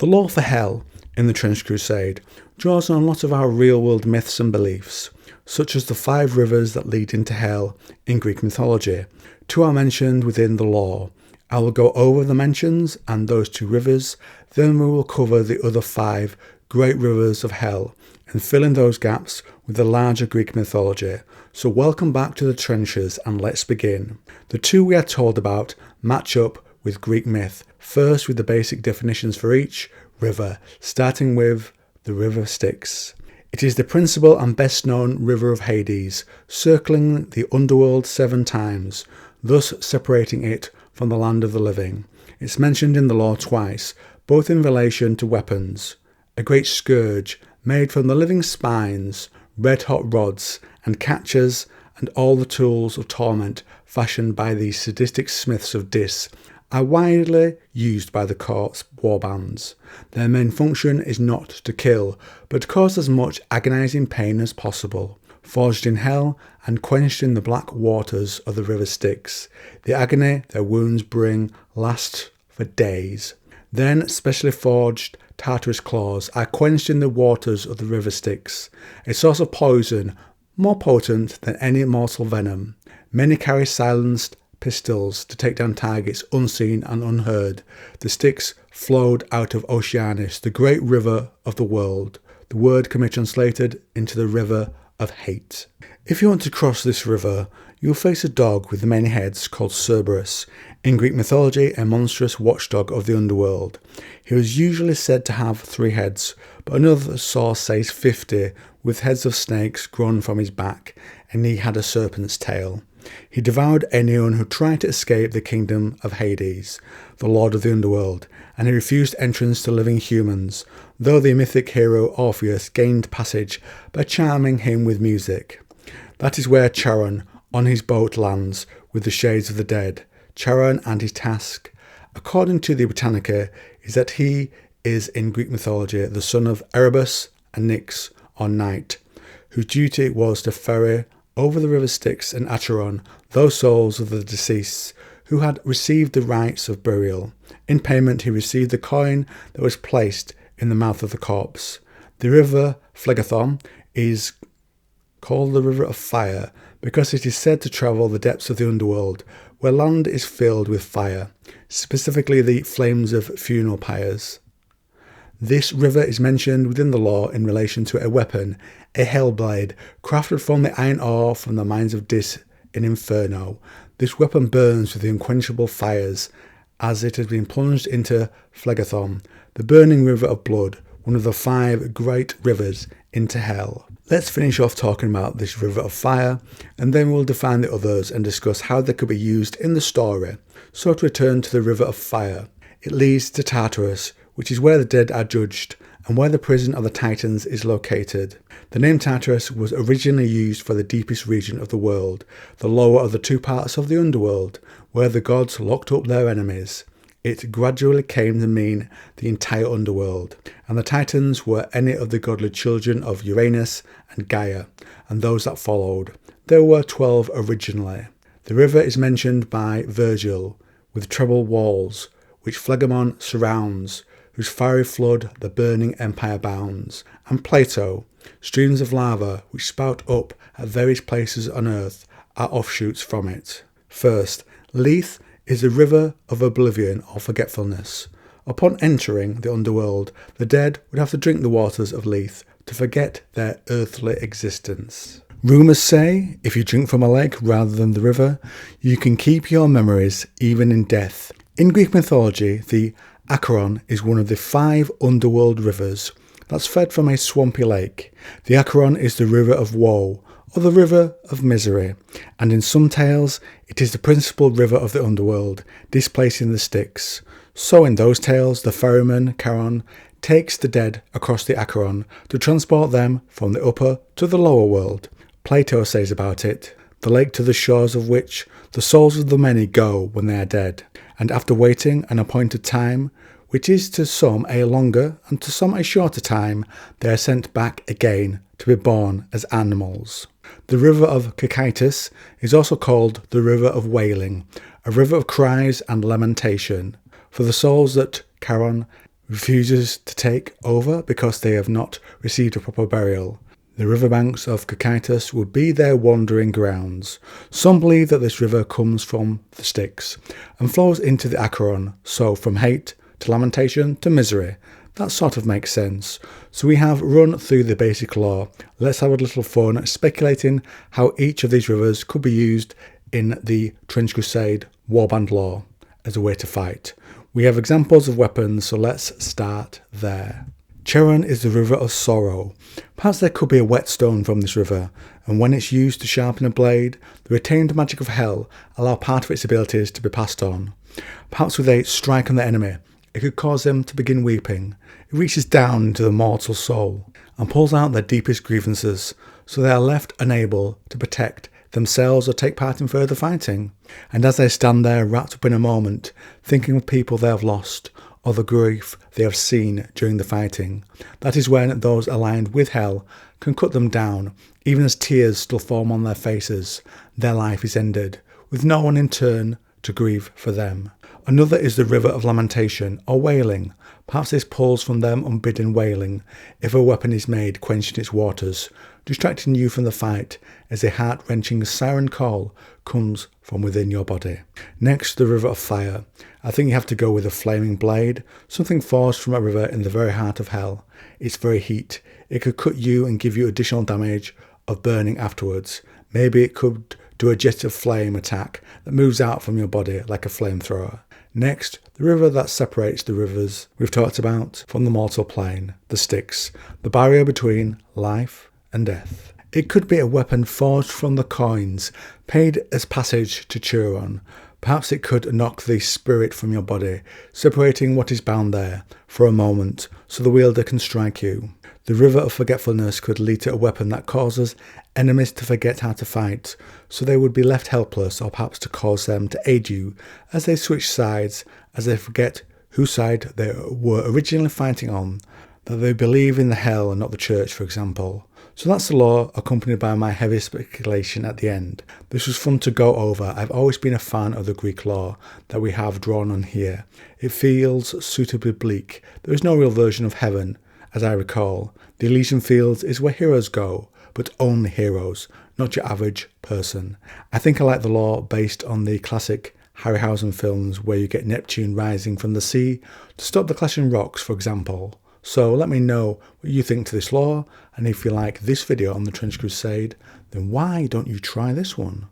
The lore for hell in the Trench Crusade draws on a lot of our real-world myths and beliefs, such as the 5 rivers that lead into hell in Greek mythology. 2 are mentioned within the lore. I will go over the mentions and those 2 rivers, then we will cover the other 5 great rivers of hell and fill in those gaps with the larger Greek mythology. So welcome back to the trenches and let's begin. The 2 we are told about match up with Greek myth, first with the basic definitions for each river, starting with the river Styx. It is the principal and best known river of Hades, circling the underworld 7 times, thus separating it from the land of the living. It's mentioned in the lore twice, both in relation to weapons. A great scourge made from the living spines, red-hot rods and catchers, and all the tools of torment fashioned by these sadistic smiths of Dis are widely used by the corpse warbands. Their main function is not to kill, but to cause as much agonizing pain as possible. Forged in hell and quenched in the black waters of the river Styx, the agony their wounds bring lasts for days. Then specially forged Tartarus claws are quenched in the waters of the river Styx, a source of poison more potent than any mortal venom. Many carry silenced pistols to take down targets unseen and unheard. The Styx flowed out of Oceanus, the great river of the world. The word can be translated into the river of hate. If you want to cross this river, you will face a dog with many heads called Cerberus, in Greek mythology a monstrous watchdog of the underworld. He was usually said to have 3 heads, but another source says 50, with heads of snakes grown from his back, and he had a serpent's tail. He devoured anyone who tried to escape the kingdom of Hades, the lord of the underworld, and he refused entrance to living humans, though the mythic hero Orpheus gained passage by charming him with music. That is where Charon on his boat lands with the shades of the dead. Charon and his task, according to the Britannica, is that he is in Greek mythology the son of Erebus and Nyx, or Night, whose duty was to ferry over the river Styx and Acheron those souls of the deceased who had received the rites of burial. In payment he received the coin that was placed in the mouth of the corpse. The river Phlegethon is called the river of fire because it is said to travel the depths of the underworld, where land is filled with fire, specifically the flames of funeral pyres. This river is mentioned within the lore in relation to a weapon, a hellblade, crafted from the iron ore from the mines of Dis in Inferno. This weapon burns with the unquenchable fires, as it has been plunged into Phlegethon, the burning river of blood, one of the 5 great rivers into hell. Let's finish off talking about this river of fire, and then we'll define the others and discuss how they could be used in the story. So to return to the river of fire, it leads to Tartarus, which is where the dead are judged and where the prison of the Titans is located. The name Tartarus was originally used for the deepest region of the world, the lower of the 2 parts of the underworld, where the gods locked up their enemies. It gradually came to mean the entire underworld, and the Titans were any of the godly children of Uranus and Gaia, and those that followed. There were 12 originally. The river is mentioned by Virgil, with treble walls, which Phlegethon surrounds, whose fiery flood the burning empire bounds, and Plato, streams of lava which spout up at various places on earth are offshoots from it. First, Lethe is the river of oblivion or forgetfulness. Upon entering the underworld, the dead would have to drink the waters of Lethe to forget their earthly existence. Rumours say, if you drink from a lake rather than the river, you can keep your memories even in death. In Greek mythology, the Acheron is one of the 5 underworld rivers that's fed from a swampy lake. The Acheron is the river of woe, or the river of misery, and in some tales it is the principal river of the underworld, displacing the Styx. So in those tales the ferryman Charon takes the dead across the Acheron to transport them from the upper to the lower world. Plato says about it, the lake to the shores of which the souls of the many go when they are dead, and after waiting an appointed time, which is to some a longer and to some a shorter time, they are sent back again to be born as animals. The river of Cocytus is also called the river of wailing, a river of cries and lamentation, for the souls that Charon refuses to take over because they have not received a proper burial. The riverbanks of Cocytus would be their wandering grounds. Some believe that this river comes from the Styx and flows into the Acheron, so from hate to lamentation to misery. That sort of makes sense. So we have run through the basic lore. Let's have a little fun speculating how each of these rivers could be used in the Trench Crusade warband lore as a way to fight. We have examples of weapons, so let's start there. Charon is the river of sorrow. Perhaps there could be a whetstone from this river, and when it's used to sharpen a blade, the retained magic of hell allow part of its abilities to be passed on. Perhaps with a strike on the enemy, it could cause them to begin weeping. It reaches down into the mortal soul and pulls out their deepest grievances, so they are left unable to protect themselves or take part in further fighting. And as they stand there wrapped up in a moment, thinking of people they have lost, or the grief they have seen during the fighting, that is when those aligned with hell can cut them down. Even as tears still form on their faces, their life is ended, with no one in turn to grieve for them. Another is the river of lamentation, or wailing. Perhaps this pulls from them unbidden wailing, if a weapon is made quenching its waters, distracting you from the fight as a heart-wrenching siren call comes from within your body. Next, the river of fire. I think you have to go with a flaming blade, something forged from a river in the very heart of hell. Its very heat, it could cut you and give you additional damage of burning afterwards. Maybe it could do a jet of flame attack that moves out from your body like a flamethrower. Next, the river that separates the rivers we've talked about from the mortal plane, the Styx, the barrier between life and death. It could be a weapon forged from the coins, paid as passage to Charon. Perhaps it could knock the spirit from your body, separating what is bound there for a moment, so the wielder can strike you. The river of forgetfulness could lead to a weapon that causes enemies to forget how to fight, so they would be left helpless, or perhaps to cause them to aid you as they switch sides, as they forget whose side they were originally fighting on, that they believe in the hell and not the church, for example. So that's the lore, accompanied by my heavy speculation at the end. This was fun to go over. I've always been a fan of the Greek lore that we have drawn on here. It feels suitably bleak. There is no real version of heaven, as I recall. The Elysian Fields is where heroes go, but only heroes, not your average person. I think I like the lore based on the classic Harryhausen films where you get Neptune rising from the sea to stop the clashing rocks, for example. So let me know what you think to this lore, and if you like this video on the Trench Crusade, then why don't you try this one?